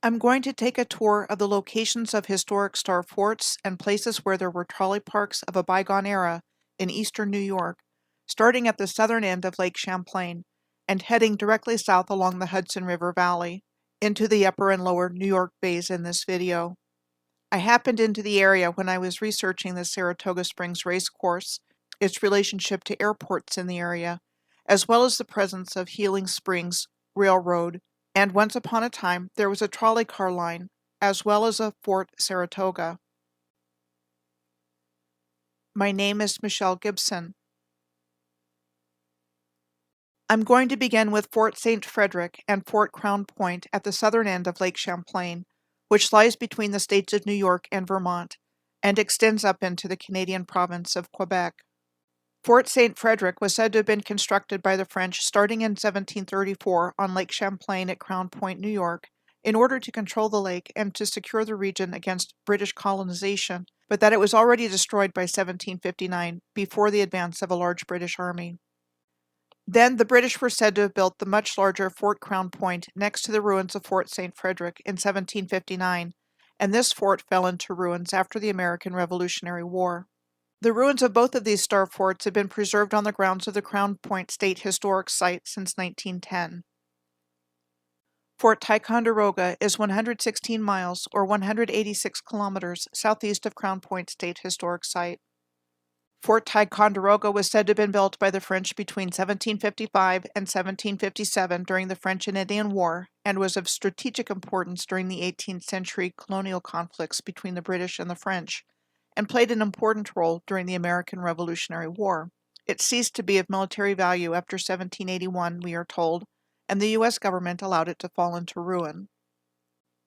I'm going to take a tour of the locations of historic star forts and places where there were trolley parks of a bygone era in eastern New York, starting at the southern end of Lake Champlain and heading directly south along the Hudson River Valley into the upper and lower New York bays in this video. I happened into the area when I was researching the Saratoga Springs Race Course, its relationship to airports in the area, as well as the presence of Healing Springs Railroad, and once upon a time there was a trolley car line, as well as a Fort Saratoga. My name is Michelle Gibson. I'm going to begin with Fort St. Frederick and Fort Crown Point at the southern end of Lake Champlain, which lies between the states of New York and Vermont, and extends up into the Canadian province of Quebec. Fort St. Frederick was said to have been constructed by the French starting in 1734 on Lake Champlain at Crown Point, New York, in order to control the lake and to secure the region against British colonization, but that it was already destroyed by 1759 before the advance of a large British army. Then the British were said to have built the much larger Fort Crown Point next to the ruins of Fort St. Frederick in 1759, and this fort fell into ruins after the American Revolutionary War. The ruins of both of these star forts have been preserved on the grounds of the Crown Point State Historic Site since 1910. Fort Ticonderoga is 116 miles, or 186 kilometers, southeast of Crown Point State Historic Site. Fort Ticonderoga was said to have been built by the French between 1755 and 1757 during the French and Indian War, and was of strategic importance during the 18th century colonial conflicts between the British and the French, and played an important role during the American Revolutionary War. It ceased to be of military value after 1781, we are told, and the U.S. government allowed it to fall into ruin.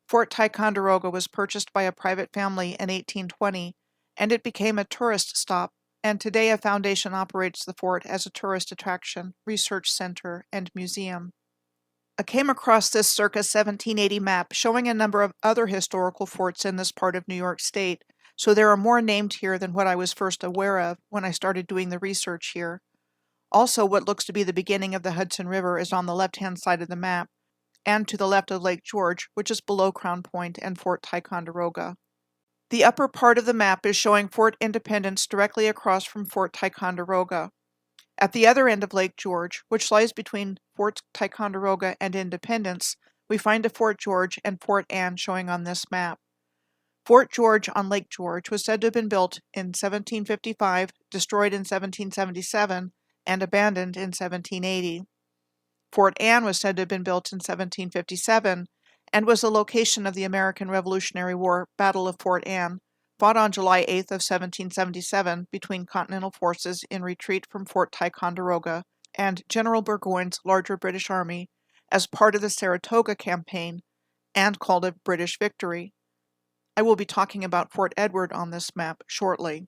Fort Ticonderoga was purchased by a private family in 1820, and it became a tourist stop, and today a foundation operates the fort as a tourist attraction, research center, and museum. I came across this circa 1780 map showing a number of other historical forts in this part of New York State, so there are more named here than what I was first aware of when I started doing the research here. Also, what looks to be the beginning of the Hudson River is on the left-hand side of the map, and to the left of Lake George, which is below Crown Point and Fort Ticonderoga. The upper part of the map is showing Fort Independence directly across from Fort Ticonderoga. At the other end of Lake George, which lies between Fort Ticonderoga and Independence, we find a Fort George and Fort Anne showing on this map. Fort George on Lake George was said to have been built in 1755, destroyed in 1777, and abandoned in 1780. Fort Anne was said to have been built in 1757, and was the location of the American Revolutionary War Battle of Fort Anne, fought on July 8th of 1777 between Continental forces in retreat from Fort Ticonderoga and General Burgoyne's larger British army as part of the Saratoga campaign, and called a British victory. I will be talking about Fort Edward on this map shortly.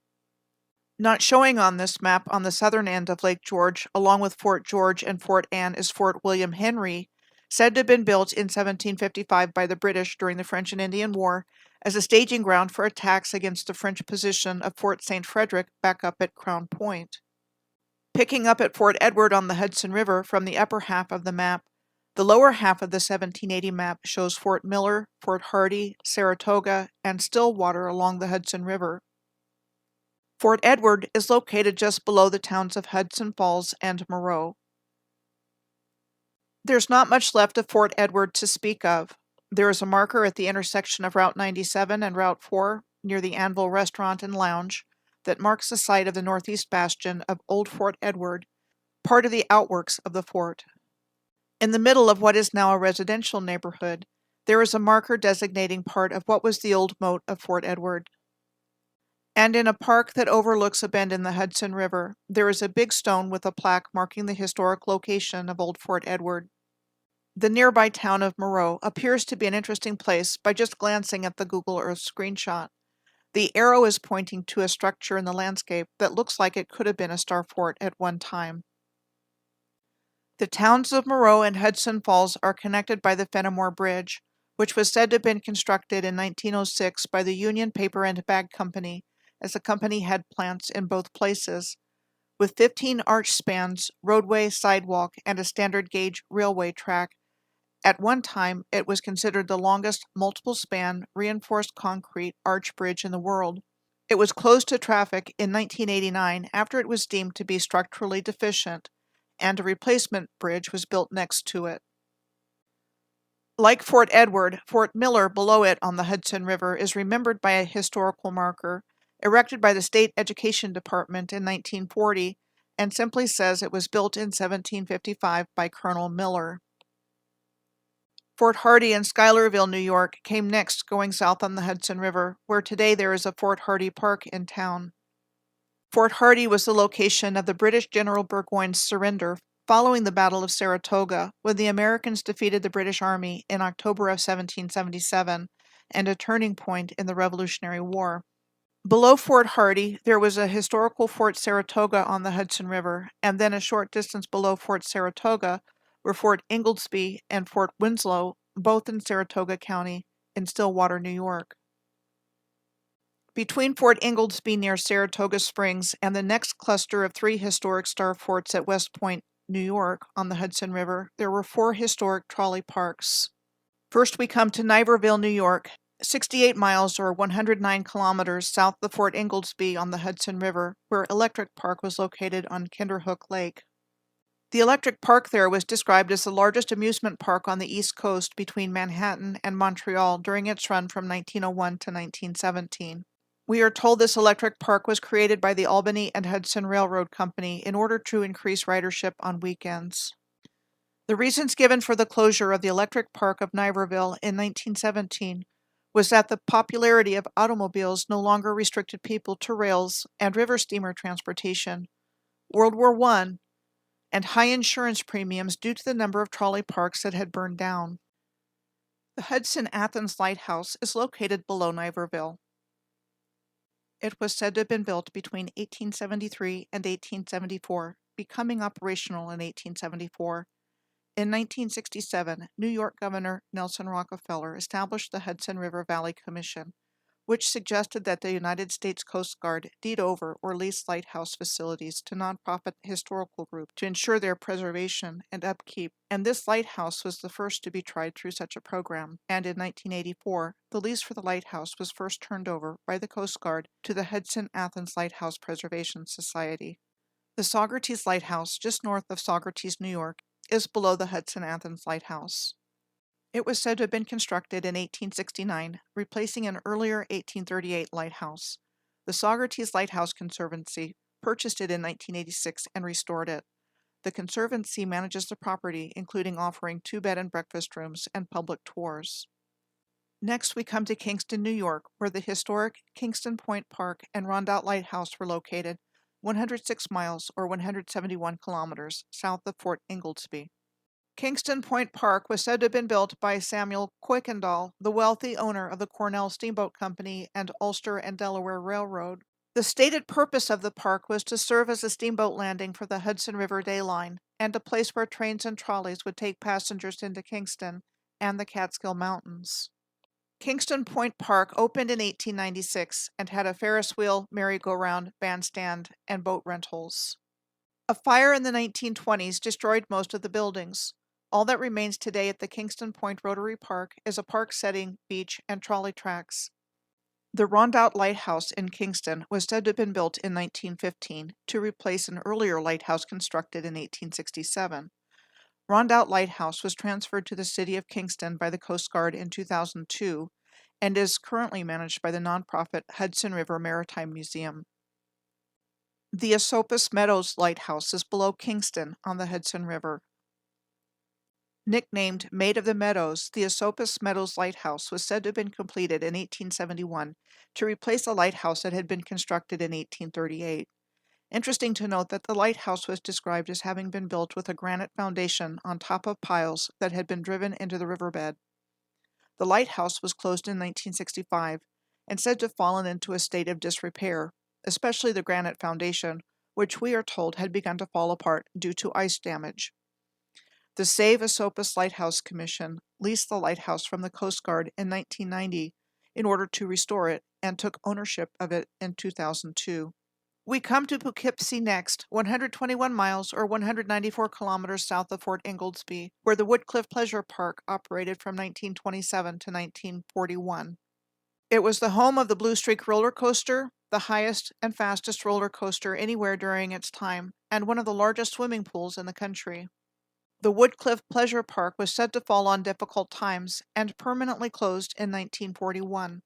Not showing on this map on the southern end of Lake George, along with Fort George and Fort Anne, is Fort William Henry, said to have been built in 1755 by the British during the French and Indian War as a staging ground for attacks against the French position of Fort St. Frederick back up at Crown Point. Picking up at Fort Edward on the Hudson River from the upper half of the map, the lower half of the 1780 map shows Fort Miller, Fort Hardy, Saratoga, and Stillwater along the Hudson River. Fort Edward is located just below the towns of Hudson Falls and Moreau. There's not much left of Fort Edward to speak of. There is a marker at the intersection of Route 97 and Route 4 near the Anvil Restaurant and Lounge that marks the site of the northeast bastion of Old Fort Edward, part of the outworks of the fort. In the middle of what is now a residential neighborhood, there is a marker designating part of what was the old moat of Fort Edward. And in a park that overlooks a bend in the Hudson River, there is a big stone with a plaque marking the historic location of Old Fort Edward. The nearby town of Moreau appears to be an interesting place by just glancing at the Google Earth screenshot. The arrow is pointing to a structure in the landscape that looks like it could have been a star fort at one time. The towns of Moreau and Hudson Falls are connected by the Fenimore Bridge, which was said to have been constructed in 1906 by the Union Paper and Bag Company, as the company had plants in both places. With 15 arch spans, roadway, sidewalk, and a standard gauge railway track, At one time, it was considered the longest multiple-span reinforced concrete arch bridge in the world. It was closed to traffic in 1989 after it was deemed to be structurally deficient, and a replacement bridge was built next to it. Like Fort Edward, Fort Miller below it on the Hudson River is remembered by a historical marker erected by the State Education Department in 1940 and simply says it was built in 1755 by Colonel Miller. Fort Hardy in Schuylerville, New York, came next going south on the Hudson River, where today there is a Fort Hardy Park in town. Fort Hardy was the location of the British General Burgoyne's surrender following the Battle of Saratoga, when the Americans defeated the British Army in October of 1777, and a turning point in the Revolutionary War. Below Fort Hardy, there was a historical Fort Saratoga on the Hudson River, and then a short distance below Fort Saratoga were Fort Inglesby and Fort Winslow, both in Saratoga County, in Stillwater, New York. Between Fort Inglesby near Saratoga Springs and the next cluster of 3 historic star forts at West Point, New York, on the Hudson River, there were 4 historic trolley parks. First, we come to Niverville, New York, 68 miles or 109 kilometers south of Fort Inglesby on the Hudson River, where Electric Park was located on Kinderhook Lake. The Electric Park there was described as the largest amusement park on the East Coast between Manhattan and Montreal during its run from 1901 to 1917. We are told this electric park was created by the Albany and Hudson Railroad Company in order to increase ridership on weekends. The reasons given for the closure of the Electric Park of Niverville in 1917 was that the popularity of automobiles no longer restricted people to rails and river steamer transportation, World War I, and high insurance premiums due to the number of trolley parks that had burned down. The Hudson Athens Lighthouse is located below Niverville. It was said to have been built between 1873 and 1874, becoming operational in 1874. In 1967, New York Governor Nelson Rockefeller established the Hudson River Valley Commission, which suggested that the United States Coast Guard deed over or lease lighthouse facilities to nonprofit historical groups to ensure their preservation and upkeep, and this lighthouse was the first to be tried through such a program, and in 1984, the lease for the lighthouse was first turned over by the Coast Guard to the Hudson Athens Lighthouse Preservation Society. The Saugerties Lighthouse, just north of Saugerties, New York, is below the Hudson Athens Lighthouse. It was said to have been constructed in 1869, replacing an earlier 1838 lighthouse. The Saugerties Lighthouse Conservancy purchased it in 1986 and restored it. The Conservancy manages the property, including offering 2 bed and breakfast rooms and public tours. Next, we come to Kingston, New York, where the historic Kingston Point Park and Rondout Lighthouse were located, 106 miles or 171 kilometers south of Fort Inglesby. Kingston Point Park was said to have been built by Samuel Kuykendall, the wealthy owner of the Cornell Steamboat Company and Ulster and Delaware Railroad. The stated purpose of the park was to serve as a steamboat landing for the Hudson River Day Line and a place where trains and trolleys would take passengers into Kingston and the Catskill Mountains. Kingston Point Park opened in 1896 and had a Ferris wheel, merry-go-round, bandstand, and boat rentals. A fire in the 1920s destroyed most of the buildings. All that remains today at the Kingston Point Rotary Park is a park setting, beach, and trolley tracks. The Rondout Lighthouse in Kingston was said to have been built in 1915 to replace an earlier lighthouse constructed in 1867. Rondout Lighthouse was transferred to the city of Kingston by the Coast Guard in 2002 and is currently managed by the nonprofit Hudson River Maritime Museum. The Esopus Meadows Lighthouse is below Kingston on the Hudson River. Nicknamed Maid of the Meadows, the Esopus Meadows Lighthouse was said to have been completed in 1871 to replace a lighthouse that had been constructed in 1838. Interesting to note that the lighthouse was described as having been built with a granite foundation on top of piles that had been driven into the riverbed. The lighthouse was closed in 1965 and said to have fallen into a state of disrepair, especially the granite foundation, which we are told had begun to fall apart due to ice damage. The Save Esopus Lighthouse Commission leased the lighthouse from the Coast Guard in 1990 in order to restore it and took ownership of it in 2002. We come to Poughkeepsie next, 121 miles or 194 kilometers south of Fort Inglesby, where the Woodcliff Pleasure Park operated from 1927 to 1941. It was the home of the Blue Streak roller coaster, the highest and fastest roller coaster anywhere during its time, and one of the largest swimming pools in the country. The Woodcliff Pleasure Park was said to fall on difficult times and permanently closed in 1941.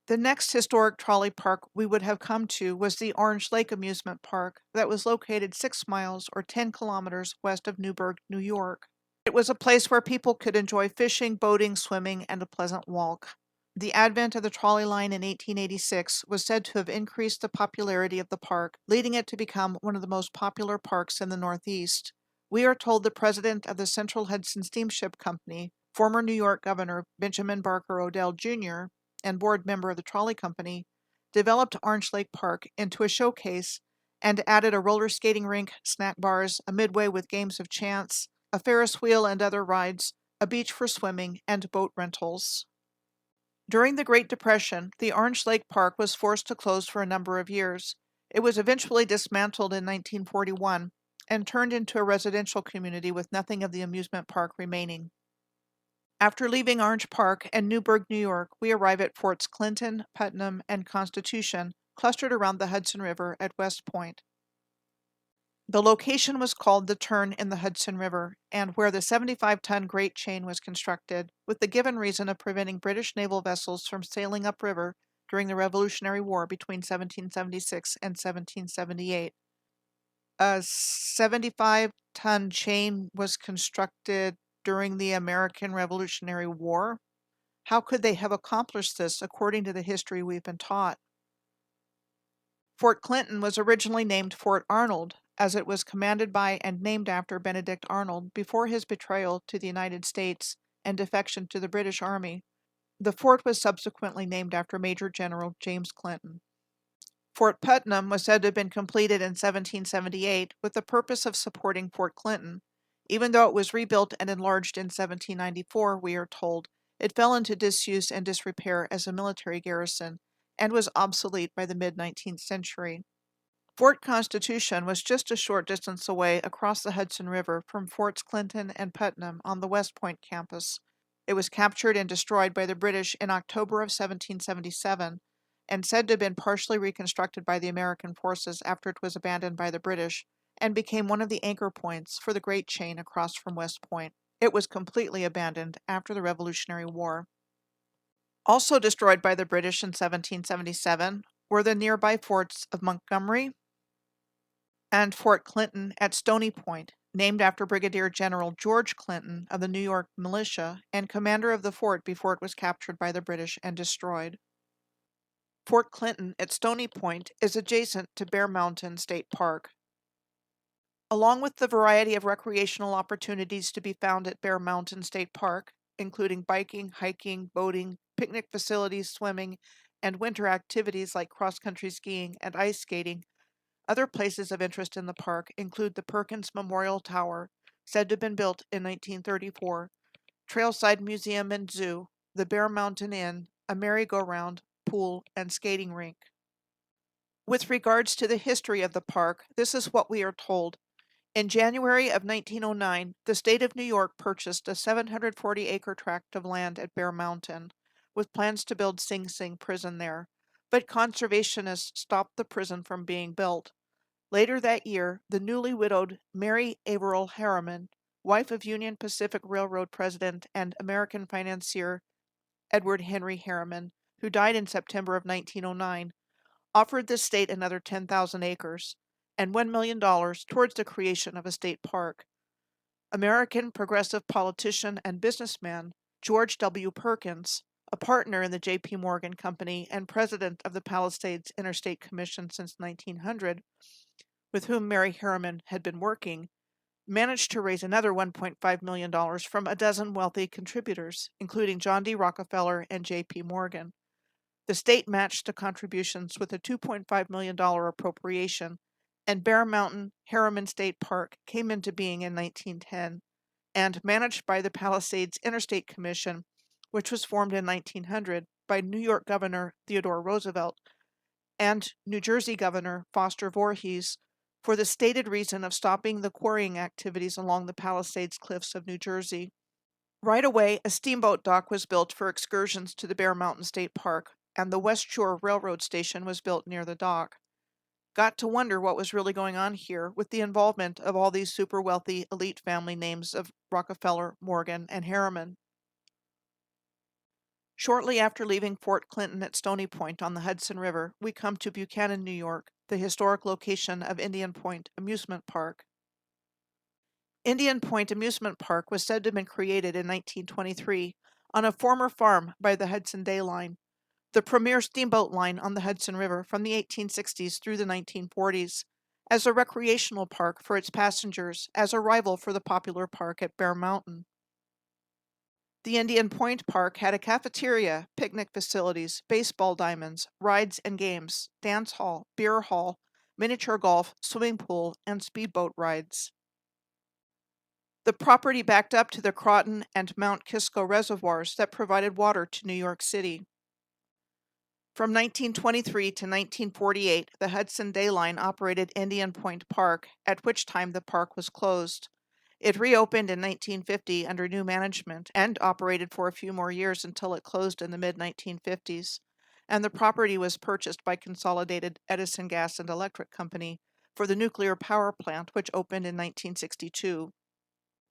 The next historic trolley park we would have come to was the Orange Lake Amusement Park that was located 6 miles or 10 kilometers west of Newburgh, New York. It was a place where people could enjoy fishing, boating, swimming, and a pleasant walk. The advent of the trolley line in 1886 was said to have increased the popularity of the park, leading it to become one of the most popular parks in the Northeast. We are told the president of the Central Hudson Steamship Company, former New York Governor Benjamin Barker Odell, Jr., and board member of the trolley company, developed Orange Lake Park into a showcase and added a roller skating rink, snack bars, a midway with games of chance, a Ferris wheel and other rides, a beach for swimming, and boat rentals. During the Great Depression, the Orange Lake Park was forced to close for a number of years. It was eventually dismantled in 1941 and turned into a residential community with nothing of the amusement park remaining. After leaving Orange Park and Newburgh, New York, we arrive at Forts Clinton, Putnam, and Constitution, clustered around the Hudson River at West Point. The location was called the Turn in the Hudson River, and where the 75-ton Great Chain was constructed, with the given reason of preventing British naval vessels from sailing upriver during the Revolutionary War between 1776 and 1778. A 75-ton chain was constructed during the American Revolutionary War. How could they have accomplished this according to the history we've been taught? Fort Clinton was originally named Fort Arnold, as it was commanded by and named after Benedict Arnold before his betrayal to the United States and defection to the British Army. The fort was subsequently named after Major General James Clinton. Fort Putnam was said to have been completed in 1778 with the purpose of supporting Fort Clinton. Even though it was rebuilt and enlarged in 1794, we are told, it fell into disuse and disrepair as a military garrison and was obsolete by the mid-19th century. Fort Constitution was just a short distance away across the Hudson River from Forts Clinton and Putnam on the West Point campus. It was captured and destroyed by the British in October of 1777 and said to have been partially reconstructed by the American forces after it was abandoned by the British and became one of the anchor points for the Great Chain across from West Point. It was completely abandoned after the Revolutionary War. Also destroyed by the British in 1777 were the nearby forts of Montgomery and Fort Clinton at Stony Point, named after Brigadier General George Clinton of the New York militia and commander of the fort before it was captured by the British and destroyed. Fort Clinton at Stony Point is adjacent to Bear Mountain State Park. Along with the variety of recreational opportunities to be found at Bear Mountain State Park, including biking, hiking, boating, picnic facilities, swimming, and winter activities like cross-country skiing and ice skating, other places of interest in the park include the Perkins Memorial Tower, said to have been built in 1934, Trailside Museum and Zoo, the Bear Mountain Inn, a merry-go-round, pool, and skating rink. With regards to the history of the park, this is what we are told. In January of 1909, the state of New York purchased a 740-acre tract of land at Bear Mountain, with plans to build Sing Sing Prison there, but conservationists stopped the prison from being built. Later that year, the newly widowed Mary Averill Harriman, wife of Union Pacific Railroad president and American financier Edward Henry Harriman, who died in September of 1909, offered the state another 10,000 acres and $1 million towards the creation of a state park. American progressive politician and businessman George W. Perkins, a partner in the J.P. Morgan Company and president of the Palisades Interstate Commission since 1900, with whom Mary Harriman had been working, managed to raise another $1.5 million from a dozen wealthy contributors, including John D. Rockefeller and J.P. Morgan. The state matched the contributions with a $2.5 million appropriation, and Bear Mountain Harriman State Park came into being in 1910, and managed by the Palisades Interstate Commission, which was formed in 1900 by New York Governor Theodore Roosevelt, and New Jersey Governor Foster Voorhees for the stated reason of stopping the quarrying activities along the Palisades Cliffs of New Jersey. Right away, a steamboat dock was built for excursions to the Bear Mountain State Park, and the West Shore Railroad Station was built near the dock. Got to wonder what was really going on here with the involvement of all these super wealthy elite family names of Rockefeller, Morgan, and Harriman. Shortly after leaving Fort Clinton at Stony Point on the Hudson River, we come to Buchanan, New York, the historic location of Indian Point Amusement Park. Indian Point Amusement Park was said to have been created in 1923 on a former farm by the Hudson Day Line, the premier steamboat line on the Hudson River from the 1860s through the 1940s, as a recreational park for its passengers, as a rival for the popular park at Bear Mountain. The Indian Point Park had a cafeteria, picnic facilities, baseball diamonds, rides and games, dance hall, beer hall, miniature golf, swimming pool, and speedboat rides. The property backed up to the Croton and Mount Kisco reservoirs that provided water to New York City. From 1923 to 1948, the Hudson Day Line operated Indian Point Park, at which time the park was closed. It reopened in 1950 under new management and operated for a few more years until it closed in the mid-1950s, and the property was purchased by Consolidated Edison Gas and Electric Company for the nuclear power plant, which opened in 1962.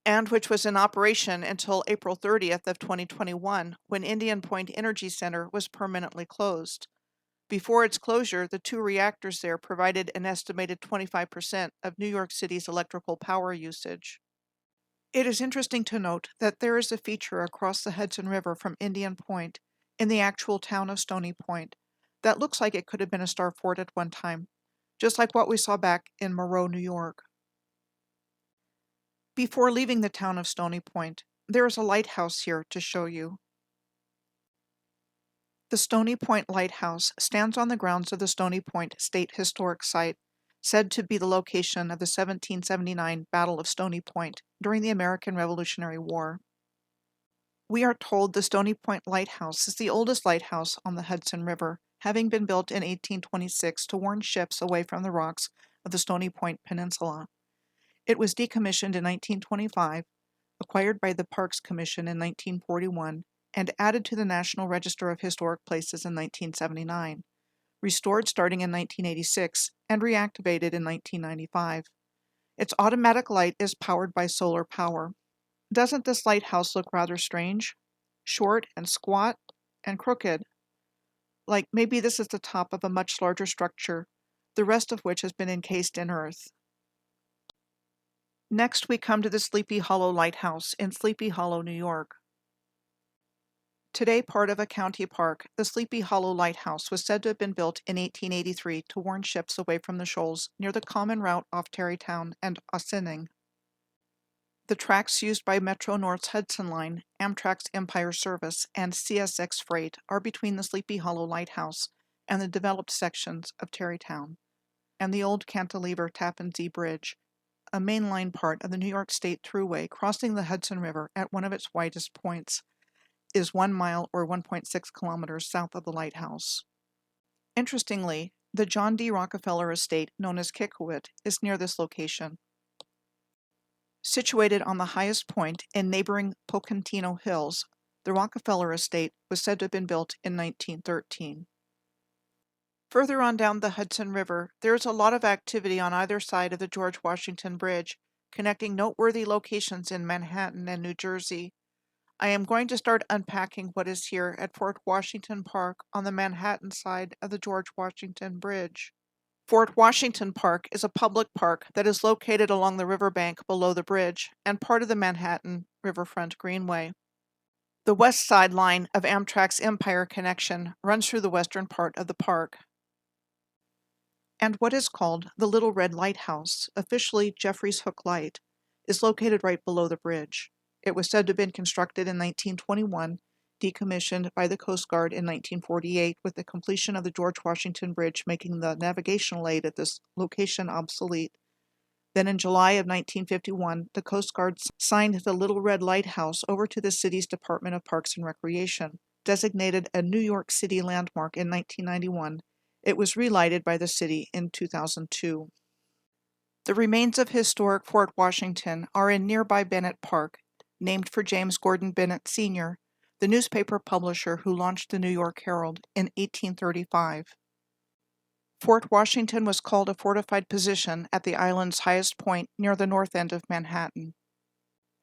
And which was in operation until April 30th of 2021, when Indian Point Energy Center was permanently closed. Before its closure, the 2 reactors there provided an estimated 25% of New York City's electrical power usage. It is interesting to note that there is a feature across the Hudson River from Indian Point in the actual town of Stony Point that looks like it could have been a star fort at one time, just like what we saw back in Moreau, New York. Before leaving the town of Stony Point, there is a lighthouse here to show you. The Stony Point Lighthouse stands on the grounds of the Stony Point State Historic Site, said to be the location of the 1779 Battle of Stony Point during the American Revolutionary War. We are told the Stony Point Lighthouse is the oldest lighthouse on the Hudson River, having been built in 1826 to warn ships away from the rocks of the Stony Point Peninsula. It was decommissioned in 1925, acquired by the Parks Commission in 1941, and added to the National Register of Historic Places in 1979, restored starting in 1986, and reactivated in 1995. Its automatic light is powered by solar power. Doesn't this lighthouse look rather strange? Short and squat and crooked. Like maybe this is the top of a much larger structure, the rest of which has been encased in earth. Next, we come to the Sleepy Hollow Lighthouse in Sleepy Hollow, New York. Today part of a county park, the Sleepy Hollow Lighthouse was said to have been built in 1883 to warn ships away from the shoals near the common route off Tarrytown and Ossining. The tracks used by Metro-North's Hudson Line, Amtrak's Empire Service, and CSX Freight are between the Sleepy Hollow Lighthouse and the developed sections of Tarrytown, and the old Cantilever Tappan Zee Bridge, a mainline part of the New York State Thruway crossing the Hudson River at one of its widest points, is 1 mile or 1.6 kilometers south of the lighthouse. Interestingly, the John D. Rockefeller estate, known as Kikowit, is near this location. Situated on the highest point in neighboring Pocantino Hills, the Rockefeller estate was said to have been built in 1913. Further on down the Hudson River, there is a lot of activity on either side of the George Washington Bridge, connecting noteworthy locations in Manhattan and New Jersey. I am going to start unpacking what is here at Fort Washington Park on the Manhattan side of the George Washington Bridge. Fort Washington Park is a public park that is located along the riverbank below the bridge and part of the Manhattan Riverfront Greenway. The west side line of Amtrak's Empire Connection runs through the western part of the park. And what is called the Little Red Lighthouse, officially Jeffrey's Hook Light, is located right below the bridge. It was said to have been constructed in 1921, decommissioned by the Coast Guard in 1948, with the completion of the George Washington Bridge making the navigational aid at this location obsolete. Then in July of 1951, the Coast Guard signed the Little Red Lighthouse over to the city's Department of Parks and Recreation. Designated a New York City landmark in 1991, It was relighted by the city in 2002. The remains of historic Fort Washington are in nearby Bennett Park, named for James Gordon Bennett Sr., the newspaper publisher who launched the New York Herald in 1835. Fort Washington was called a fortified position at the island's highest point near the north end of Manhattan,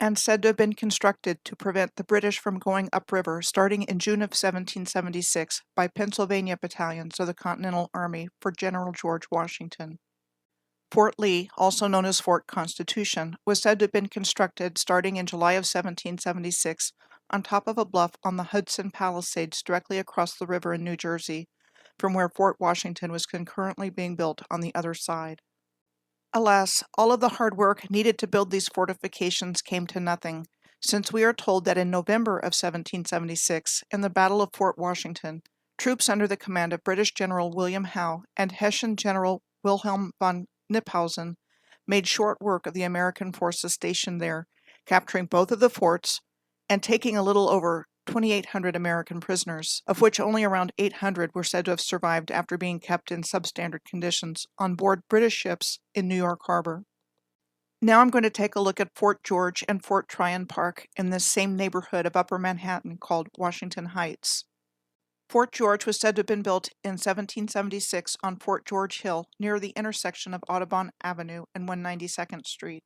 and said to have been constructed to prevent the British from going upriver starting in June of 1776 by Pennsylvania battalions of the Continental Army for General George Washington. Fort Lee, also known as Fort Constitution, was said to have been constructed starting in July of 1776 on top of a bluff on the Hudson Palisades directly across the river in New Jersey, from where Fort Washington was concurrently being built on the other side. Alas, all of the hard work needed to build these fortifications came to nothing, since we are told that in November of 1776, in the Battle of Fort Washington, troops under the command of British General William Howe and Hessian General Wilhelm von Knyphausen made short work of the American forces stationed there, capturing both of the forts and taking a little over 2,800 American prisoners, of which only around 800 were said to have survived after being kept in substandard conditions on board British ships in New York Harbor. Now I'm going to take a look at Fort George and Fort Tryon Park in this same neighborhood of Upper Manhattan called Washington Heights. Fort George was said to have been built in 1776 on Fort George Hill near the intersection of Audubon Avenue and 192nd Street.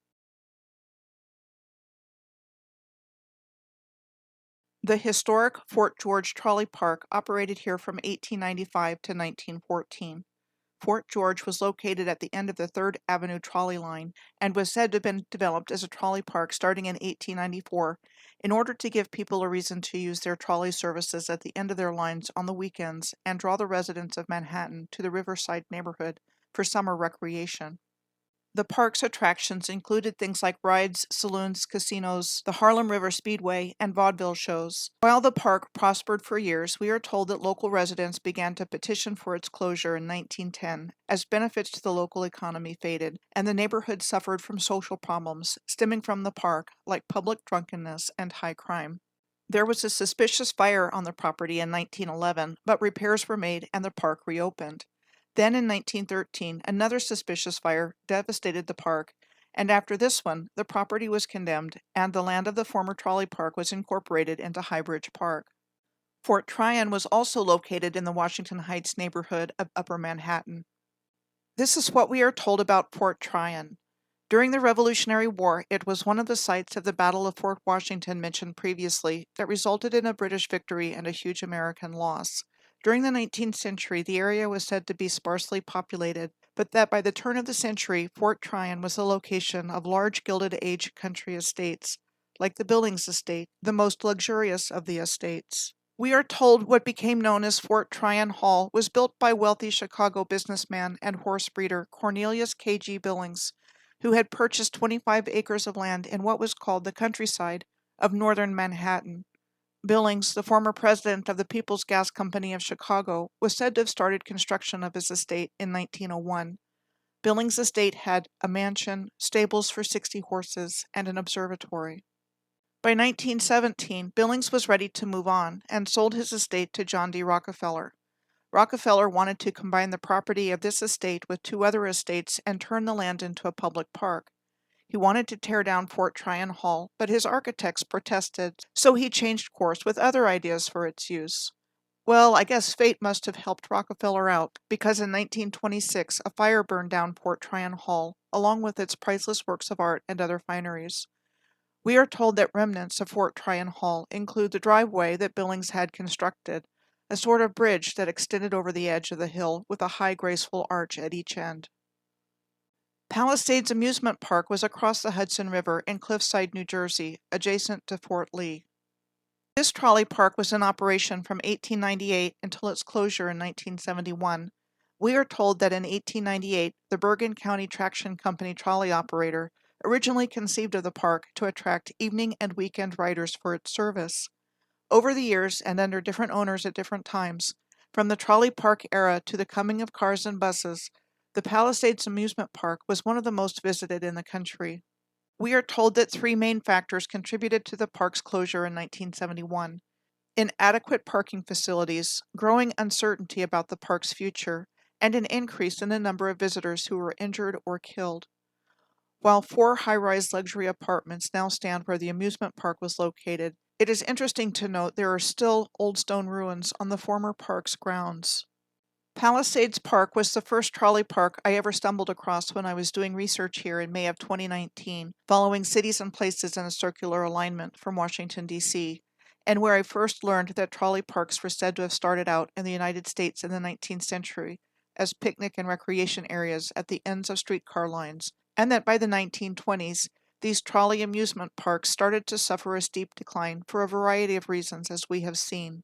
The historic Fort George Trolley Park operated here from 1895 to 1914. Fort George was located at the end of the 3rd Avenue trolley line and was said to have been developed as a trolley park starting in 1894 in order to give people a reason to use their trolley services at the end of their lines on the weekends and draw the residents of Manhattan to the Riverside neighborhood for summer recreation. The park's attractions included things like rides, saloons, casinos, the Harlem River Speedway, and vaudeville shows. While the park prospered for years, we are told that local residents began to petition for its closure in 1910 as benefits to the local economy faded, and the neighborhood suffered from social problems stemming from the park, like public drunkenness and high crime. There was a suspicious fire on the property in 1911, but repairs were made and the park reopened. Then in 1913, another suspicious fire devastated the park, and after this one, the property was condemned and the land of the former trolley park was incorporated into Highbridge Park. Fort Tryon was also located in the Washington Heights neighborhood of Upper Manhattan. This is what we are told about Fort Tryon. During the Revolutionary War, it was one of the sites of the Battle of Fort Washington mentioned previously that resulted in a British victory and a huge American loss. During the 19th century, the area was said to be sparsely populated, but that by the turn of the century, Fort Tryon was the location of large Gilded Age country estates, like the Billings Estate, the most luxurious of the estates. We are told what became known as Fort Tryon Hall was built by wealthy Chicago businessman and horse breeder Cornelius K.G. Billings, who had purchased 25 acres of land in what was called the countryside of northern Manhattan. Billings, the former president of the People's Gas Company of Chicago, was said to have started construction of his estate in 1901. Billings' estate had a mansion, stables for 60 horses, and an observatory. By 1917, Billings was ready to move on and sold his estate to John D. Rockefeller. Rockefeller wanted to combine the property of this estate with 2 other estates and turn the land into a public park. He wanted to tear down Fort Tryon Hall, but his architects protested, so he changed course with other ideas for its use. Well, I guess fate must have helped Rockefeller out, because in 1926 a fire burned down Fort Tryon Hall, along with its priceless works of art and other fineries. We are told that remnants of Fort Tryon Hall include the driveway that Billings had constructed, a sort of bridge that extended over the edge of the hill with a high graceful arch at each end. Palisades Amusement Park was across the Hudson River in Cliffside, New Jersey, adjacent to Fort Lee. This trolley park was in operation from 1898 until its closure in 1971. We are told that in 1898, the Bergen County Traction Company trolley operator originally conceived of the park to attract evening and weekend riders for its service. Over the years, and under different owners at different times, from the trolley park era to the coming of cars and buses, the Palisades Amusement Park was one of the most visited in the country. We are told that 3 main factors contributed to the park's closure in 1971: inadequate parking facilities, growing uncertainty about the park's future, and an increase in the number of visitors who were injured or killed. While 4 high-rise luxury apartments now stand where the amusement park was located, it is interesting to note there are still old stone ruins on the former park's grounds. Palisades Park was the first trolley park I ever stumbled across when I was doing research here in May of 2019, following cities and places in a circular alignment from Washington, D.C., and where I first learned that trolley parks were said to have started out in the United States in the 19th century as picnic and recreation areas at the ends of streetcar lines, and that by the 1920s, these trolley amusement parks started to suffer a steep decline for a variety of reasons, as we have seen.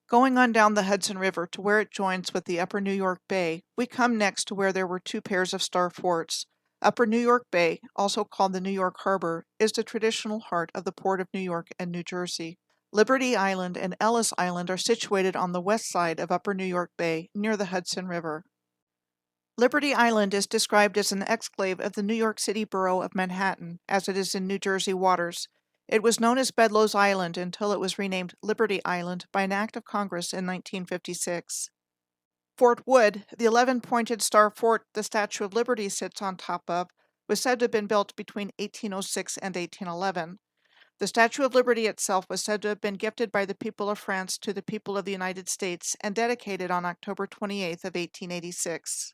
Going on down the Hudson River to where it joins with the Upper New York Bay, we come next to where there were 2 pairs of star forts. Upper New York Bay, also called the New York Harbor, is the traditional heart of the Port of New York and New Jersey. Liberty Island and Ellis Island are situated on the west side of Upper New York Bay, near the Hudson River. Liberty Island is described as an exclave of the New York City borough of Manhattan, as it is in New Jersey waters. It was known as Bedloe's Island until it was renamed Liberty Island by an act of Congress in 1956. Fort Wood, the 11-pointed star fort the Statue of Liberty sits on top of, was said to have been built between 1806 and 1811. The Statue of Liberty itself was said to have been gifted by the people of France to the people of the United States and dedicated on October 28th of 1886.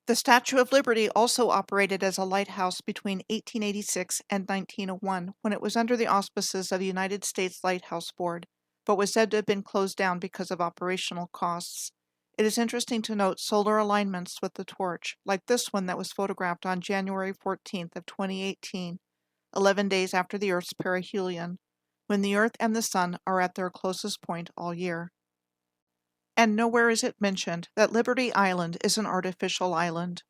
The Statue of Liberty also operated as a lighthouse between 1886 and 1901 when it was under the auspices of the United States Lighthouse Board, but was said to have been closed down because of operational costs. It is interesting to note solar alignments with the torch, like this one that was photographed on January 14th of 2018, 11 days after the Earth's perihelion, when the Earth and the Sun are at their closest point all year. And nowhere is it mentioned that Liberty Island is an artificial island.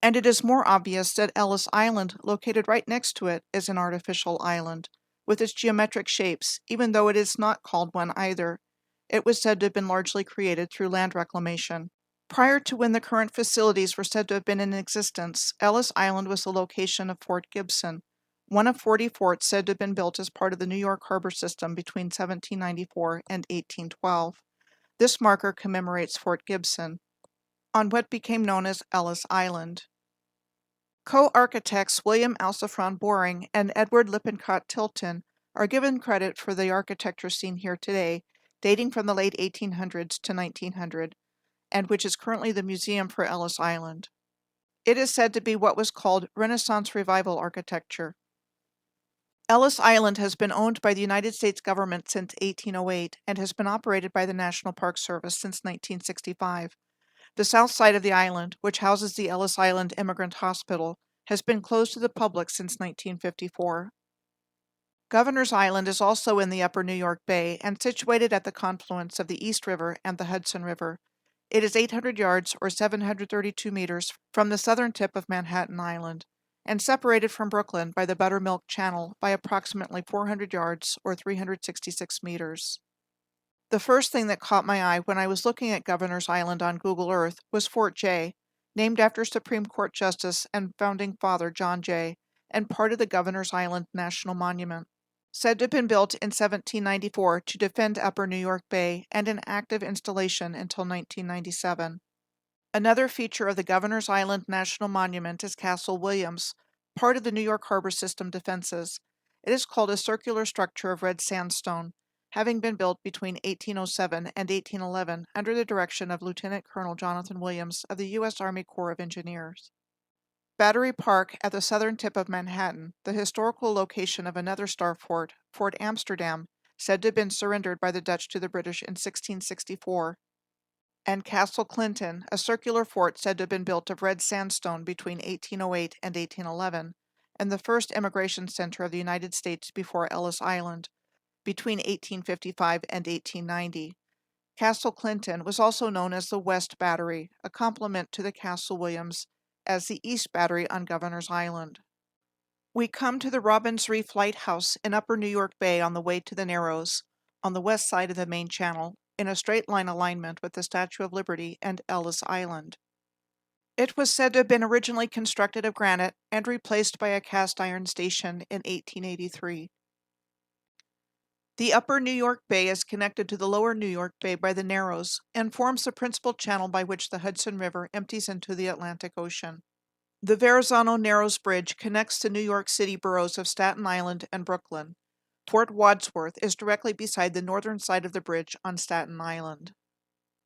And it is more obvious that Ellis Island, located right next to it, is an artificial island, with its geometric shapes, even though it is not called one either. It was said to have been largely created through land reclamation. Prior to when the current facilities were said to have been in existence, Ellis Island was the location of Fort Gibson, one of 40 forts said to have been built as part of the New York harbor system between 1794 and 1812. This marker commemorates Fort Gibson, on what became known as Ellis Island. Co-architects William Alciphron Boring and Edward Lippincott Tilton are given credit for the architecture seen here today, dating from the late 1800s to 1900, and which is currently the museum for Ellis Island. It is said to be what was called Renaissance Revival architecture. Ellis Island has been owned by the United States government since 1808 and has been operated by the National Park Service since 1965. The south side of the island, which houses the Ellis Island Immigrant Hospital, has been closed to the public since 1954. Governor's Island is also in the Upper New York Bay and situated at the confluence of the East River and the Hudson River. It is 800 yards or 732 meters from the southern tip of Manhattan Island, and separated from Brooklyn by the Buttermilk Channel by approximately 400 yards or 366 meters. The first thing that caught my eye when I was looking at Governor's Island on Google Earth was Fort Jay, named after Supreme Court Justice and Founding Father John Jay, and part of the Governor's Island National Monument. Said to have been built in 1794 to defend Upper New York Bay and in active installation until 1997. Another feature of the Governor's Island National Monument is Castle Williams, part of the New York Harbor System defenses. It is called a circular structure of red sandstone, having been built between 1807 and 1811 under the direction of Lieutenant Colonel Jonathan Williams of the U.S. Army Corps of Engineers. Battery Park at the southern tip of Manhattan, the historical location of another star fort, Fort Amsterdam, said to have been surrendered by the Dutch to the British in 1664, and Castle Clinton, a circular fort said to have been built of red sandstone between 1808 and 1811, and the first immigration center of the United States before Ellis Island, between 1855 and 1890. Castle Clinton was also known as the West Battery, a complement to the Castle Williams as the East Battery on Governor's Island. We come to the Robbins Reef Lighthouse in Upper New York Bay on the way to the Narrows, on the west side of the main channel, in a straight line alignment with the Statue of Liberty and Ellis Island. It was said to have been originally constructed of granite and replaced by a cast iron station in 1883. The upper New York Bay is connected to the lower New York Bay by the Narrows and forms the principal channel by which the Hudson River empties into the Atlantic Ocean. The Verrazano Narrows Bridge connects the New York City boroughs of Staten Island and Brooklyn. Fort Wadsworth is directly beside the northern side of the bridge on Staten Island.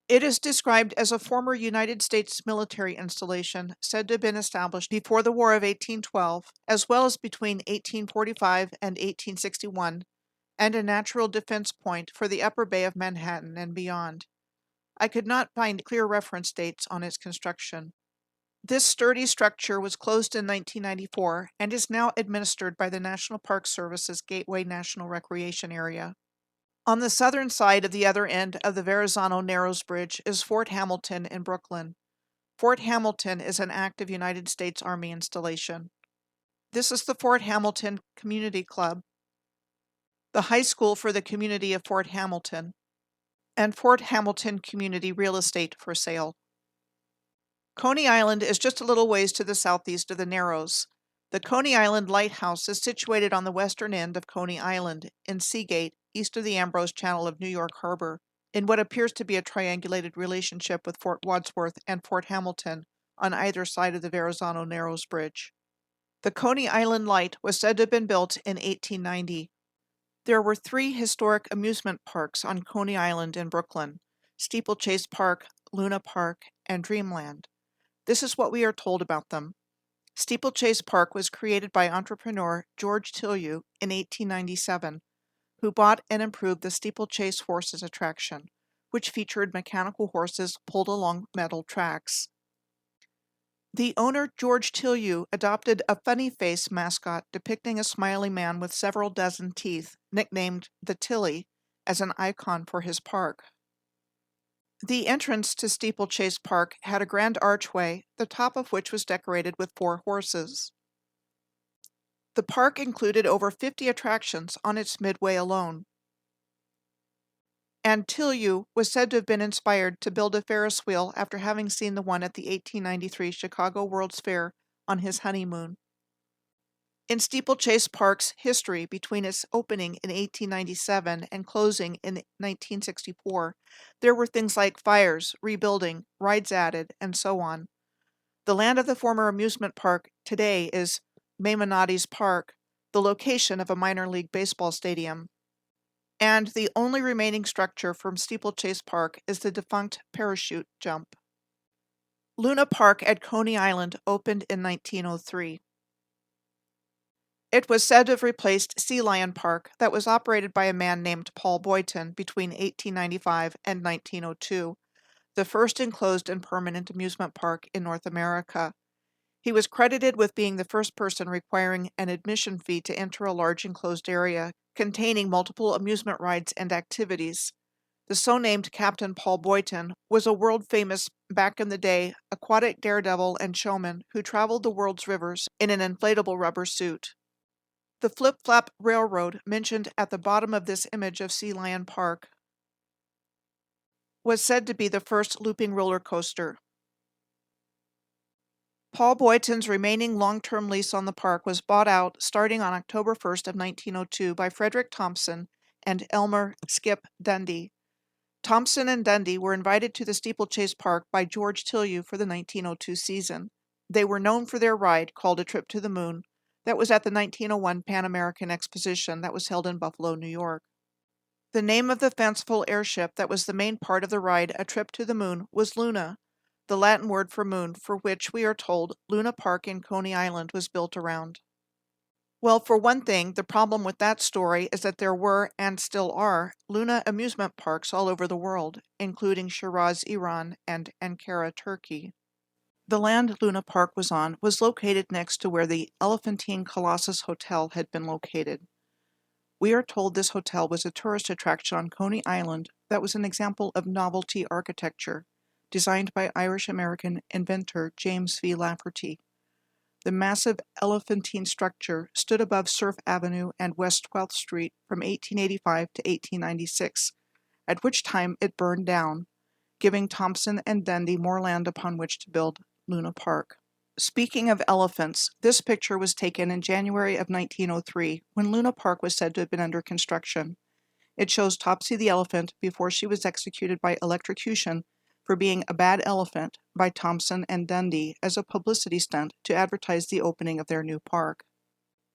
It is described as a former United States military installation said to have been established before the War of 1812, as well as between 1845 and 1861, and a natural defense point for the upper bay of Manhattan and beyond. I could not find clear reference dates on its construction. This sturdy structure was closed in 1994 and is now administered by the National Park Service's Gateway National Recreation Area. On the southern side of the other end of the Verrazano Narrows Bridge is Fort Hamilton in Brooklyn. Fort Hamilton is an active United States Army installation. This is the Fort Hamilton Community Club, the high school for the community of Fort Hamilton, and Fort Hamilton Community Real Estate for sale. Coney Island is just a little ways to the southeast of the Narrows. The Coney Island Lighthouse is situated on the western end of Coney Island in Seagate, east of the Ambrose Channel of New York Harbor, in what appears to be a triangulated relationship with Fort Wadsworth and Fort Hamilton on either side of the Verrazano Narrows Bridge. The Coney Island Light was said to have been built in 1890. There were 3 historic amusement parks on Coney Island in Brooklyn: Steeplechase Park, Luna Park, and Dreamland. This is what we are told about them. Steeplechase Park was created by entrepreneur George Tillieu in 1897, who bought and improved the Steeplechase Horses attraction, which featured mechanical horses pulled along metal tracks. The owner, George Tillieu, adopted a funny face mascot depicting a smiley man with several dozen teeth, nicknamed the Tilly, as an icon for his park. The entrance to Steeplechase Park had a grand archway, the top of which was decorated with 4 horses. The park included over 50 attractions on its midway alone. And Tillieu was said to have been inspired to build a Ferris wheel after having seen the one at the 1893 Chicago World's Fair on his honeymoon. In Steeplechase Park's history between its opening in 1897 and closing in 1964, there were things like fires, rebuilding, rides added, and so on. The land of the former amusement park today is Maimonades Park, the location of a minor league baseball stadium. And the only remaining structure from Steeplechase Park is the defunct parachute jump. Luna Park at Coney Island opened in 1903. It was said to have replaced Sea Lion Park that was operated by a man named Paul Boyton between 1895 and 1902, the first enclosed and permanent amusement park in North America. He was credited with being the first person requiring an admission fee to enter a large enclosed area containing multiple amusement rides and activities. The so-named Captain Paul Boyton was a world-famous, back in the day, aquatic daredevil and showman who traveled the world's rivers in an inflatable rubber suit. The Flip-Flap Railroad, mentioned at the bottom of this image of Sea Lion Park, was said to be the first looping roller coaster. Paul Boyton's remaining long-term lease on the park was bought out starting on October 1st of 1902 by Frederick Thompson and Elmer "Skip" Dundee. Thompson and Dundee were invited to the Steeplechase Park by George Tillieu for the 1902 season. They were known for their ride, called A Trip to the Moon, that was at the 1901 Pan American Exposition that was held in Buffalo, New York. The name of the fanciful airship that was the main part of the ride, A Trip to the Moon, was Luna, the Latin word for moon, for which, we are told, Luna Park in Coney Island was built around. Well, for one thing, the problem with that story is that there were, and still are, Luna amusement parks all over the world, including Shiraz, Iran, and Ankara, Turkey. The land Luna Park was on was located next to where the Elephantine Colossus Hotel had been located. We are told this hotel was a tourist attraction on Coney Island that was an example of novelty architecture, designed by Irish-American inventor James V. Lafferty. The massive Elephantine structure stood above Surf Avenue and West 12th Street from 1885 to 1896, at which time it burned down, giving Thompson and Dundee more land upon which to build Luna Park. Speaking of elephants, this picture was taken in January of 1903, when Luna Park was said to have been under construction. It shows Topsy the elephant before she was executed by electrocution for being a bad elephant by Thompson and Dundee as a publicity stunt to advertise the opening of their new park.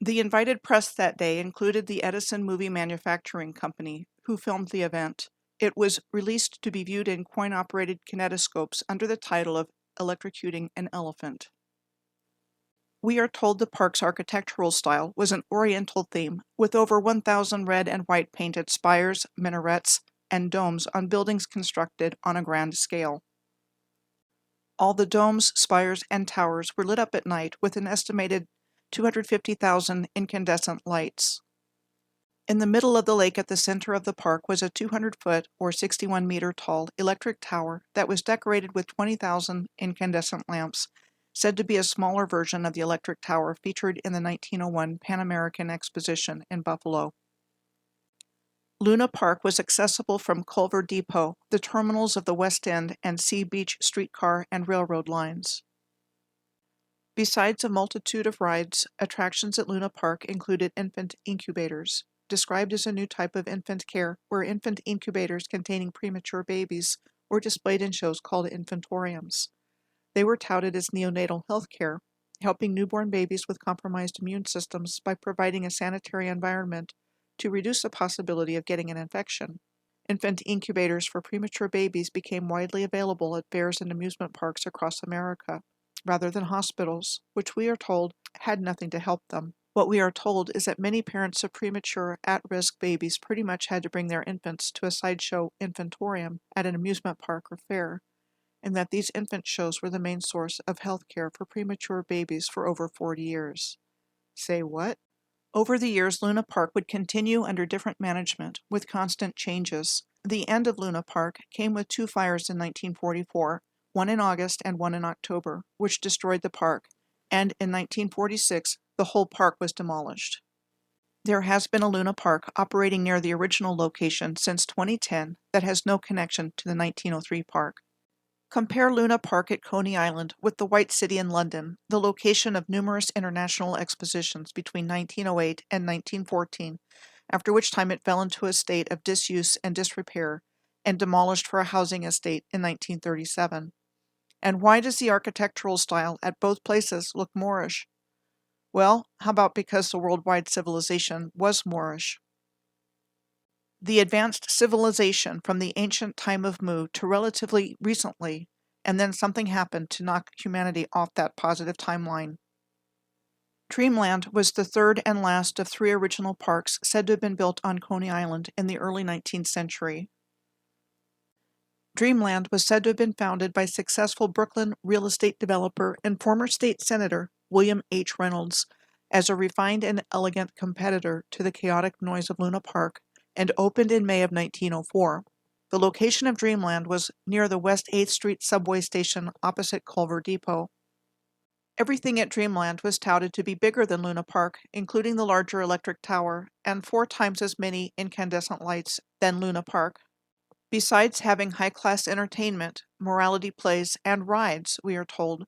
The invited press that day included the Edison Movie Manufacturing Company, who filmed the event. It was released to be viewed in coin-operated kinetoscopes under the title of Electrocuting an Elephant. We are told the park's architectural style was an Oriental theme, with over 1,000 red and white painted spires, minarets, and domes on buildings constructed on a grand scale. All the domes, spires, and towers were lit up at night with an estimated 250,000 incandescent lights. In the middle of the lake at the center of the park was a 200-foot or 61-meter tall electric tower that was decorated with 20,000 incandescent lamps, said to be a smaller version of the electric tower featured in the 1901 Pan American Exposition in Buffalo. Luna Park was accessible from Culver Depot, the terminals of the West End and Sea Beach streetcar and railroad lines. Besides a multitude of rides, attractions at Luna Park included infant incubators, described as a new type of infant care where infant incubators containing premature babies were displayed in shows called infantoriums. They were touted as neonatal health care, helping newborn babies with compromised immune systems by providing a sanitary environment to reduce the possibility of getting an infection. Infant incubators for premature babies became widely available at fairs and amusement parks across America, rather than hospitals, which we are told had nothing to help them. What we are told is that many parents of premature, at-risk babies pretty much had to bring their infants to a sideshow infantorium at an amusement park or fair, and that these infant shows were the main source of health care for premature babies for over 40 years. Say what? Over the years, Luna Park would continue under different management, with constant changes. The end of Luna Park came with 2 fires in 1944, one in August and one in October, which destroyed the park, and in 1946, the whole park was demolished. There has been a Luna Park operating near the original location since 2010 that has no connection to the 1903 park. Compare Luna Park at Coney Island with the White City in London, the location of numerous international expositions between 1908 and 1914, after which time it fell into a state of disuse and disrepair, and demolished for a housing estate in 1937. And why does the architectural style at both places look Moorish? Well, how about because the worldwide civilization was Moorish? The advanced civilization from the ancient time of Mu to relatively recently, and then something happened to knock humanity off that positive timeline. Dreamland was the third and last of 3 original parks said to have been built on Coney Island in the early 19th century. Dreamland was said to have been founded by successful Brooklyn real estate developer and former state senator William H. Reynolds as a refined and elegant competitor to the chaotic noise of Luna Park, and opened in May of 1904. The location of Dreamland was near the West 8th Street subway station opposite Culver Depot. Everything at Dreamland was touted to be bigger than Luna Park, including the larger electric tower, and 4 times as many incandescent lights than Luna Park. Besides having high-class entertainment, morality plays, and rides, we are told,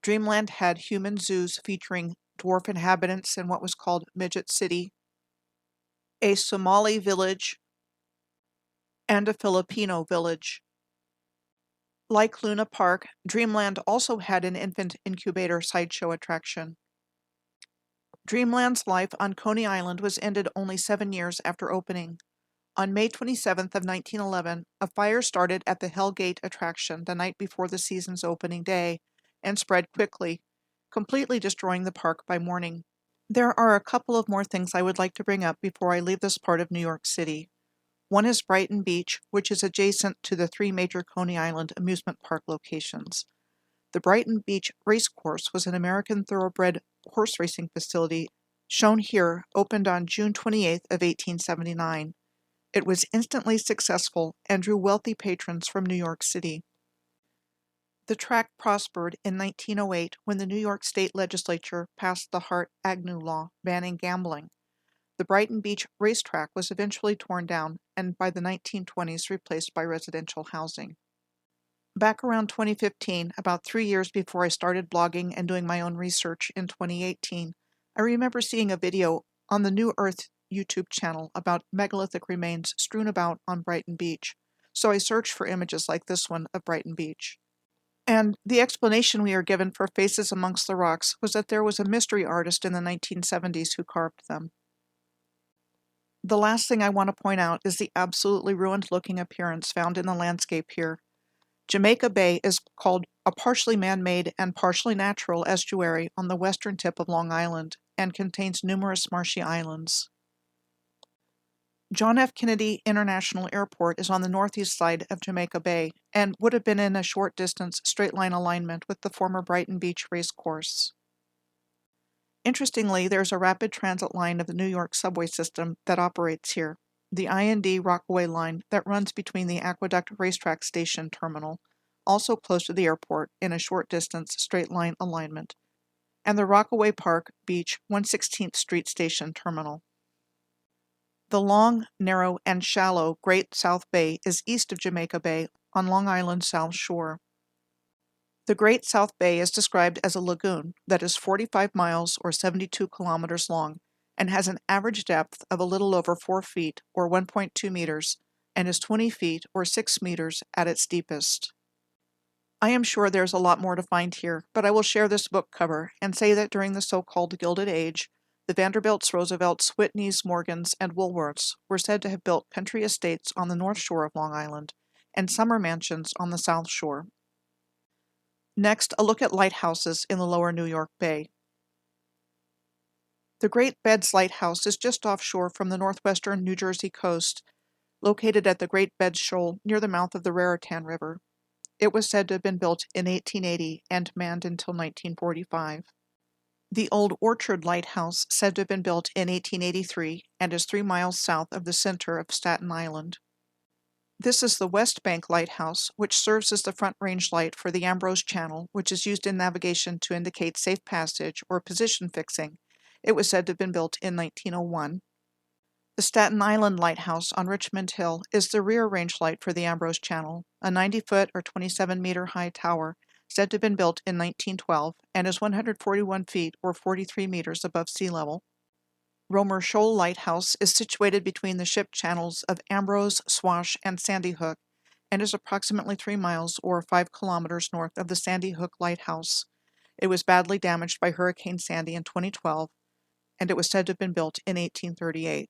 Dreamland had human zoos featuring dwarf inhabitants in what was called Midget City, a Somali village, and a Filipino village. Like Luna Park, Dreamland also had an infant incubator sideshow attraction. Dreamland's life on Coney Island was ended only 7 years after opening. On May 27th of 1911, a fire started at the Hell Gate attraction the night before the season's opening day and spread quickly, completely destroying the park by morning. There are a couple of more things I would like to bring up before I leave this part of New York City. One is Brighton Beach, which is adjacent to the 3 major Coney Island amusement park locations. The Brighton Beach Race Course was an American thoroughbred horse racing facility shown here, opened on June 28th of 1879. It was instantly successful and drew wealthy patrons from New York City. The track prospered in 1908 when the New York State Legislature passed the Hart-Agnew Law banning gambling. The Brighton Beach racetrack was eventually torn down and by the 1920s replaced by residential housing. Back around 2015, about 3 years before I started blogging and doing my own research in 2018, I remember seeing a video on the New Earth YouTube channel about megalithic remains strewn about on Brighton Beach, so I searched for images like this one of Brighton Beach. And the explanation we are given for faces amongst the rocks was that there was a mystery artist in the 1970s who carved them. The last thing I want to point out is the absolutely ruined-looking appearance found in the landscape here. Jamaica Bay is called a partially man-made and partially natural estuary on the western tip of Long Island and contains numerous marshy islands. John F. Kennedy International Airport is on the northeast side of Jamaica Bay and would have been in a short distance straight-line alignment with the former Brighton Beach Race Course. Interestingly, there's a rapid transit line of the New York subway system that operates here, the I&D Rockaway line that runs between the Aqueduct Racetrack Station terminal, also close to the airport in a short distance straight-line alignment, and the Rockaway Park Beach 116th Street Station terminal. The long, narrow, and shallow Great South Bay is east of Jamaica Bay on Long Island's south shore. The Great South Bay is described as a lagoon that is 45 miles or 72 kilometers long and has an average depth of a little over 4 feet or 1.2 meters and is 20 feet or 6 meters at its deepest. I am sure there's a lot more to find here, but I will share this book cover and say that during the so-called Gilded Age, the Vanderbilts, Roosevelts, Whitneys, Morgans, and Woolworths were said to have built country estates on the north shore of Long Island and summer mansions on the south shore. Next, a look at lighthouses in the lower New York Bay. The Great Beds Lighthouse is just offshore from the northwestern New Jersey coast, located at the Great Beds Shoal near the mouth of the Raritan River. It was said to have been built in 1880 and manned until 1945. The Old Orchard Lighthouse, said to have been built in 1883 and is 3 miles south of the center of Staten Island. This is the West Bank Lighthouse, which serves as the front range light for the Ambrose Channel, which is used in navigation to indicate safe passage or position fixing. It was said to have been built in 1901. The Staten Island Lighthouse on Richmond Hill is the rear range light for the Ambrose Channel, a 90-foot or 27-meter high tower said to have been built in 1912 and is 141 feet or 43 meters above sea level. Romer Shoal Lighthouse is situated between the ship channels of Ambrose, Swash, and Sandy Hook and is approximately 3 miles or 5 kilometers north of the Sandy Hook Lighthouse. It was badly damaged by Hurricane Sandy in 2012, and it was said to have been built in 1838.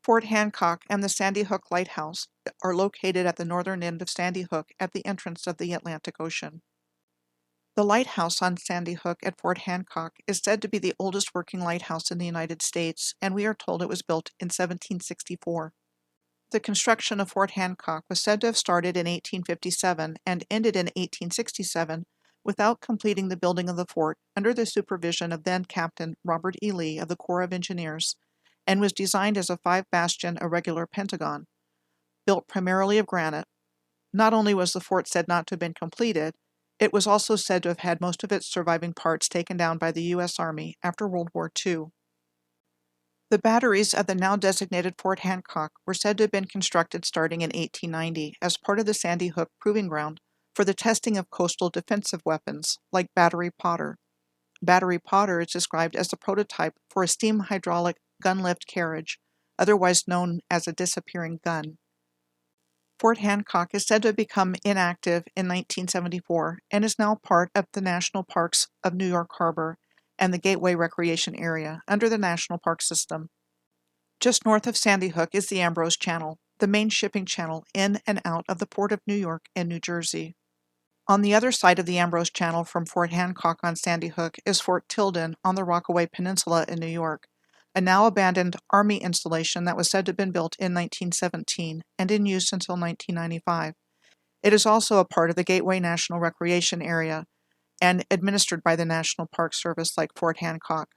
Fort Hancock and the Sandy Hook Lighthouse are located at the northern end of Sandy Hook at the entrance of the Atlantic Ocean. The lighthouse on Sandy Hook at Fort Hancock is said to be the oldest working lighthouse in the United States, and we are told it was built in 1764. The construction of Fort Hancock was said to have started in 1857 and ended in 1867 without completing the building of the fort under the supervision of then-Captain Robert E. Lee of the Corps of Engineers, and was designed as a 5-bastion irregular pentagon, built primarily of granite. Not only was the fort said not to have been completed, it was also said to have had most of its surviving parts taken down by the U.S. Army after World War II. The batteries of the now designated Fort Hancock were said to have been constructed starting in 1890 as part of the Sandy Hook Proving Ground for the testing of coastal defensive weapons, like Battery Potter. Battery Potter is described as the prototype for a steam hydraulic gun lift carriage, otherwise known as a disappearing gun. Fort Hancock is said to have become inactive in 1974 and is now part of the National Parks of New York Harbor and the Gateway Recreation Area under the National Park System. Just north of Sandy Hook is the Ambrose Channel, the main shipping channel in and out of the Port of New York and New Jersey. On the other side of the Ambrose Channel from Fort Hancock on Sandy Hook is Fort Tilden on the Rockaway Peninsula in New York, a now abandoned Army installation that was said to have been built in 1917 and in use until 1995. It is also a part of the Gateway National Recreation Area and administered by the National Park Service like Fort Hancock.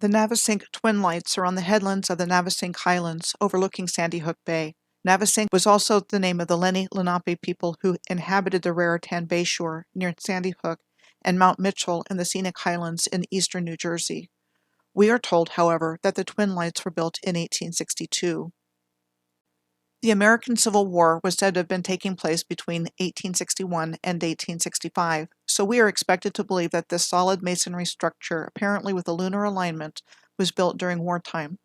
The Navesink Twin Lights are on the headlands of the Navesink Highlands overlooking Sandy Hook Bay. Navesink was also the name of the Lenni Lenape people who inhabited the Raritan Bay shore near Sandy Hook and Mount Mitchell in the scenic highlands in eastern New Jersey. We are told, however, that the Twin Lights were built in 1862. The American Civil War was said to have been taking place between 1861 and 1865, so we are expected to believe that this solid masonry structure, apparently with a lunar alignment, was built during wartime.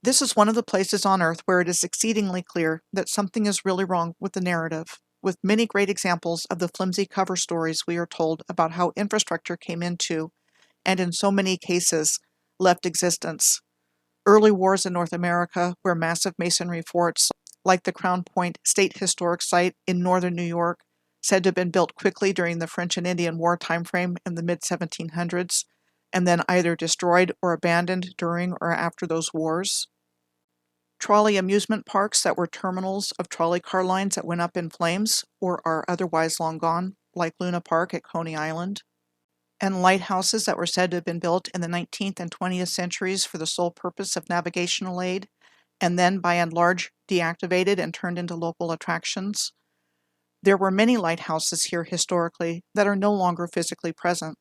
This is one of the places on Earth where it is exceedingly clear that something is really wrong with the narrative, with many great examples of the flimsy cover stories we are told about how infrastructure came into, and in so many cases, left existence. Early wars in North America, where massive masonry forts, like the Crown Point State Historic Site in northern New York, said to have been built quickly during the French and Indian War timeframe in the mid-1700s, and then either destroyed or abandoned during or after those wars. Trolley amusement parks that were terminals of trolley car lines that went up in flames or are otherwise long gone, like Luna Park at Coney Island. And lighthouses that were said to have been built in the 19th and 20th centuries for the sole purpose of navigational aid, and then by and large deactivated and turned into local attractions. There were many lighthouses here historically that are no longer physically present.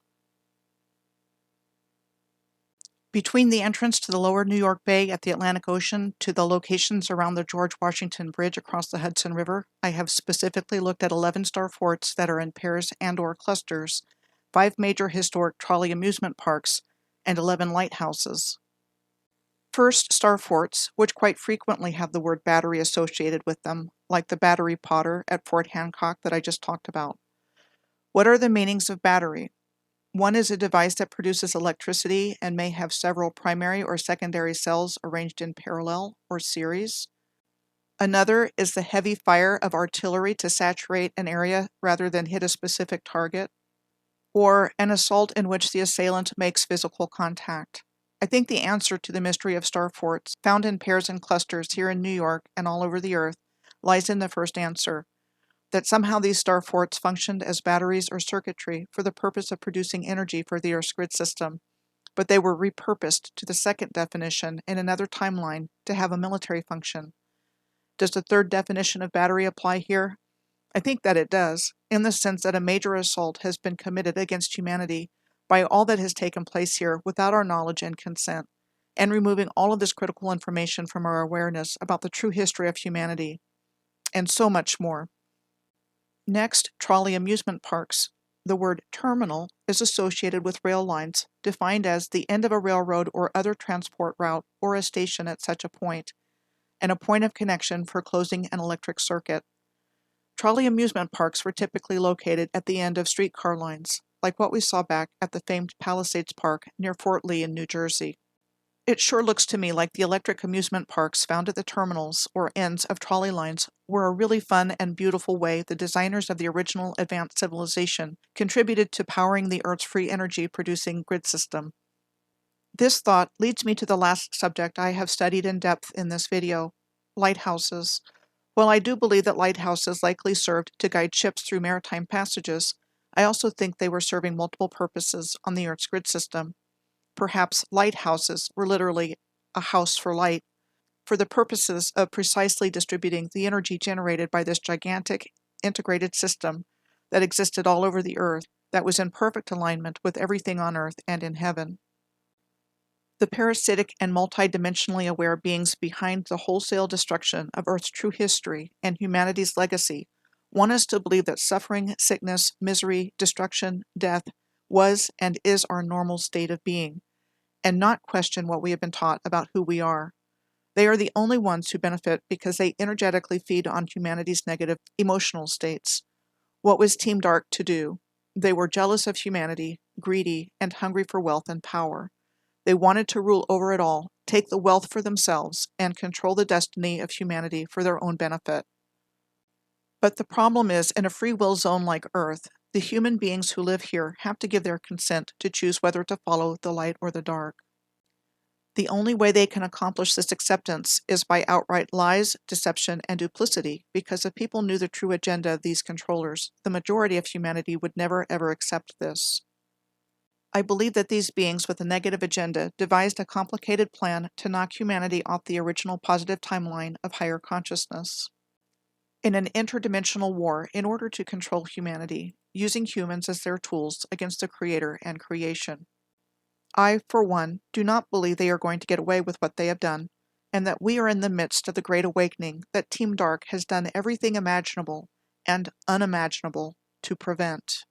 Between the entrance to the lower New York Bay at the Atlantic Ocean to the locations around the George Washington Bridge across the Hudson River, I have specifically looked at 11-star forts that are in pairs and/or clusters, 5 major historic trolley amusement parks, and 11 lighthouses. First, star forts, which quite frequently have the word battery associated with them, like the Battery Potter at Fort Hancock that I just talked about. What are the meanings of battery? One is a device that produces electricity and may have several primary or secondary cells arranged in parallel or series. Another is the heavy fire of artillery to saturate an area rather than hit a specific target, or an assault in which the assailant makes physical contact. I think the answer to the mystery of star forts, found in pairs and clusters here in New York and all over the Earth, lies in the first answer, that somehow these star forts functioned as batteries or circuitry for the purpose of producing energy for the Earth's grid system, but they were repurposed to the second definition in another timeline to have a military function. Does the third definition of battery apply here? I think that it does, in the sense that a major assault has been committed against humanity by all that has taken place here without our knowledge and consent, and removing all of this critical information from our awareness about the true history of humanity, and so much more. Next, trolley amusement parks. The word terminal is associated with rail lines, defined as the end of a railroad or other transport route or a station at such a point, and a point of connection for closing an electric circuit. Trolley amusement parks were typically located at the end of streetcar lines, like what we saw back at the famed Palisades Park near Fort Lee in New Jersey. It sure looks to me like the electric amusement parks found at the terminals or ends of trolley lines were a really fun and beautiful way the designers of the original advanced civilization contributed to powering the Earth's free energy producing grid system. This thought leads me to the last subject I have studied in depth in this video, lighthouses. While I do believe that lighthouses likely served to guide ships through maritime passages, I also think they were serving multiple purposes on the Earth's grid system. Perhaps lighthouses were literally a house for light, for the purposes of precisely distributing the energy generated by this gigantic, integrated system that existed all over the Earth, that was in perfect alignment with everything on Earth and in heaven. The parasitic and multidimensionally aware beings behind the wholesale destruction of Earth's true history and humanity's legacy want us to believe that suffering, sickness, misery, destruction, death was and is our normal state of being, and not question what we have been taught about who we are. They are the only ones who benefit because they energetically feed on humanity's negative emotional states. What was Team Dark to do? They were jealous of humanity, greedy, and hungry for wealth and power. They wanted to rule over it all, take the wealth for themselves, and control the destiny of humanity for their own benefit. But the problem is, in a free will zone like Earth, the human beings who live here have to give their consent to choose whether to follow the light or the dark. The only way they can accomplish this acceptance is by outright lies, deception, and duplicity, because if people knew the true agenda of these controllers, the majority of humanity would never ever accept this. I believe that these beings with a negative agenda devised a complicated plan to knock humanity off the original positive timeline of higher consciousness in an interdimensional war in order to control humanity, using humans as their tools against the Creator and creation. I, for one, do not believe they are going to get away with what they have done, and that we are in the midst of the Great Awakening that Team Dark has done everything imaginable and unimaginable to prevent.